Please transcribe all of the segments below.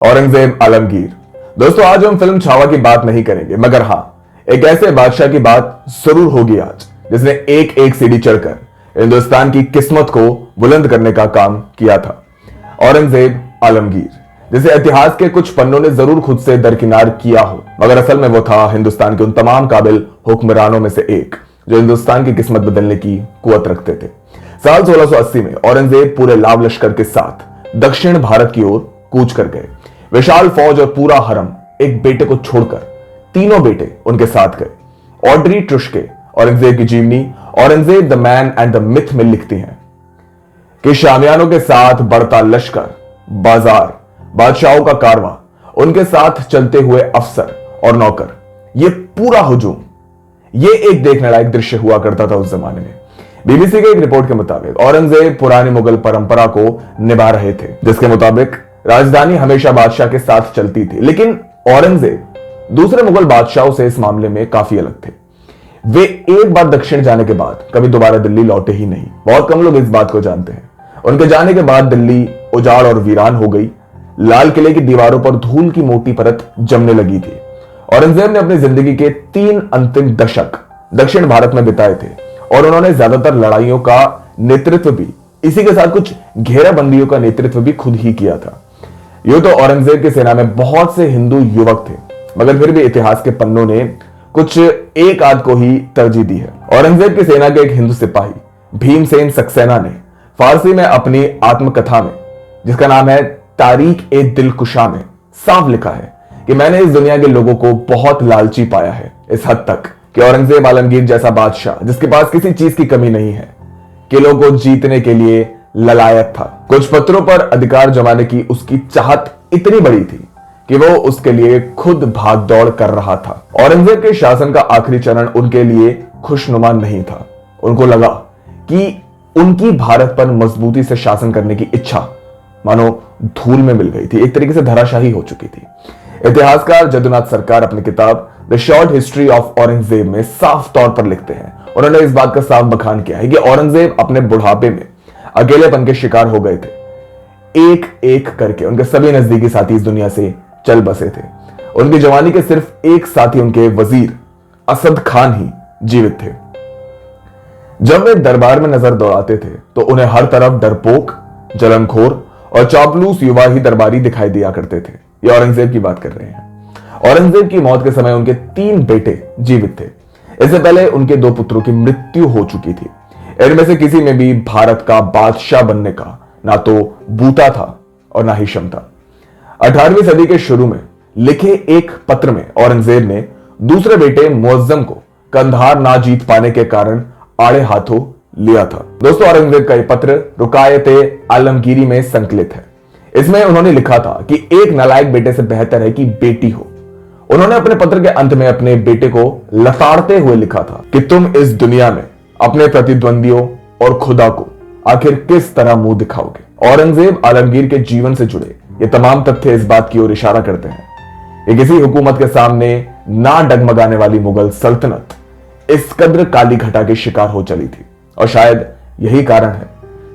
औरंगजेब आलमगीर। दोस्तों आज हम फिल्म छावा की बात नहीं करेंगे, मगर हां एक ऐसे बादशाह की बात जरूर होगी आज जिसने एक एक सीढ़ी चढ़कर हिंदुस्तान की किस्मत को बुलंद करने का काम किया था। औरंगजेब आलमगीर, जिसे इतिहास के कुछ पन्नों ने जरूर खुद से दरकिनार किया हो, मगर असल में वो था हिंदुस्तान के उन तमाम काबिल हुक्मरानों में से एक जो हिंदुस्तान की किस्मत बदलने की कुवत रखते थे। साल 1680 में औरंगजेब पूरे लाव लश्कर के साथ दक्षिण भारत की ओर कूच कर गए। विशाल फौज और पूरा हरम एक बेटे को छोड़कर तीनों बेटे उनके साथ गए। ऑड्री ट्रुश्के औरंगजेब की जीवनी Aurangzeb the man and the myth में लिखती हैं कि शामियानों के साथ बढ़ता लश्कर, बाजार, बादशाहों का कारवां, उनके साथ चलते हुए अफसर और नौकर, ये पूरा हुजूम, ये एक देखने लायक दृश्य हुआ करता था उस जमाने में। बीबीसी के एक रिपोर्ट के मुताबिक औरंगजेब पुरानी मुगल परंपरा को निभा रहे थे, जिसके मुताबिक राजधानी हमेशा बादशाह के साथ चलती थी। लेकिन औरंगजेब दूसरे मुगल बादशाहों से इस मामले में काफी अलग थे। वे एक बार दक्षिण जाने के बाद कभी दोबारा दिल्ली लौटे ही नहीं। बहुत कम लोग इस बात को जानते हैं। उनके जाने के बाद दिल्ली उजाड़ और वीरान हो गई। लाल किले की दीवारों पर धूल की मोटी परत जमने लगी थी। औरंगजेब ने अपनी जिंदगी के 3 अंतिम दशक दक्षिण भारत में बिताए थे और उन्होंने ज्यादातर लड़ाइयों का नेतृत्व भी, इसी के साथ कुछ घेराबंदियों का नेतृत्व भी खुद ही किया था। यूं तो औरंगजेब की सेना में बहुत से हिंदू युवक थे, मगर फिर भी इतिहास के पन्नों ने कुछ एक आध को ही तरजीह दी है। औरंगजेब की सेना के एक हिंदू सिपाही भीमसेन सक्सेना ने फारसी में अपनी आत्मकथा में, जिसका नाम है तारीख ए दिलकुशा, में साफ लिखा है कि मैंने इस दुनिया के लोगों को बहुत लालची पाया है, इस हद तक कि औरंगजेब आलमगीर जैसा बादशाह जिसके पास किसी चीज की कमी नहीं है, किलों को जीतने के लिए ललायत था। कुछ पत्रों पर अधिकार जमाने की उसकी चाहत इतनी बड़ी थी कि वो उसके लिए खुद भाग दौड़ कर रहा था। औरंगजेब के शासन का आखिरी चरण उनके लिए खुशनुमा नहीं था। उनको लगा कि उनकी भारत पर मजबूती से शासन करने की इच्छा मानो धूल में मिल गई थी, एक तरीके से धराशाही हो चुकी थी। इतिहासकार जदुनाथ सरकार अपनी किताब the short history of Aurangzeb में साफ तौर पर लिखते हैं, उन्होंने इस बात का साफ बखान किया है कि औरंगजेब अपने बुढ़ापे में अकेलेपन के शिकार हो गए थे। एक एक करके उनके सभी नजदीकी साथी इस दुनिया से चल बसे थे। उनकी जवानी के सिर्फ एक साथी, उनके वजीर असद खान ही जीवित थे। जब वे दरबार में नजर दौड़ाते थे तो उन्हें हर तरफ डरपोक, जलनखोर और चापलूस युवा ही दरबारी दिखाई दिया करते थे। ये औरंगजेब की बात कर रहे हैं। औरंगजेब की मौत के समय उनके 3 बेटे जीवित थे। इससे पहले उनके 2 पुत्रों की मृत्यु हो चुकी थी। इनमें से किसी में भी भारत का बादशाह बनने का ना तो बूता था और ना ही क्षमता। 18वीं सदी के शुरू में लिखे एक पत्र में औरंगजेब ने दूसरे बेटे मुअज्जम को कंधार ना जीत पाने के कारण आड़े हाथों लिया था। दोस्तों औरंगजेब का यह पत्र रुकायते आलमगीरी में संकलित है। इसमें उन्होंने लिखा था कि एक नालायक बेटे से बेहतर है कि बेटी हो। उन्होंने अपने पत्र के अंत में अपने बेटे को लताड़ते हुए लिखा था कि तुम इस दुनिया में अपने प्रतिद्वंदियों और खुदा को आखिर किस तरह मुंह दिखाओगे। औरंगजेब आलमगीर के जीवन से जुड़े ये तमाम तथ्य इस बात की ओर इशारा करते हैं कि किसी हुकूमत के सामने ना डगमगाने वाली मुगल सल्तनत इस कद्र काली घटा के शिकार हो चली थी। और शायद यही कारण है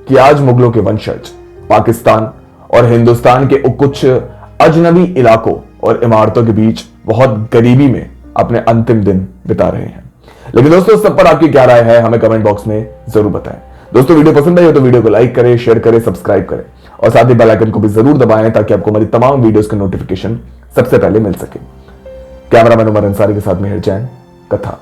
कि आज मुगलों के वंशज पाकिस्तान और हिंदुस्तान के कुछ अजनबी इलाकों और इमारतों के बीच बहुत गरीबी में अपने अंतिम दिन बिता रहे हैं। लेकिन दोस्तों सब पर आपकी क्या राय है हमें कमेंट बॉक्स में जरूर बताएं। दोस्तों वीडियो पसंद आई हो तो वीडियो को लाइक करें, शेयर करें, सब्सक्राइब करें और साथ ही बेल आइकन को भी जरूर दबाएं ताकि आपको हमारी तमाम वीडियोस के नोटिफिकेशन सबसे पहले मिल सके। कैमरामैन उमर अंसारी के साथ मेहर जैन, कथा।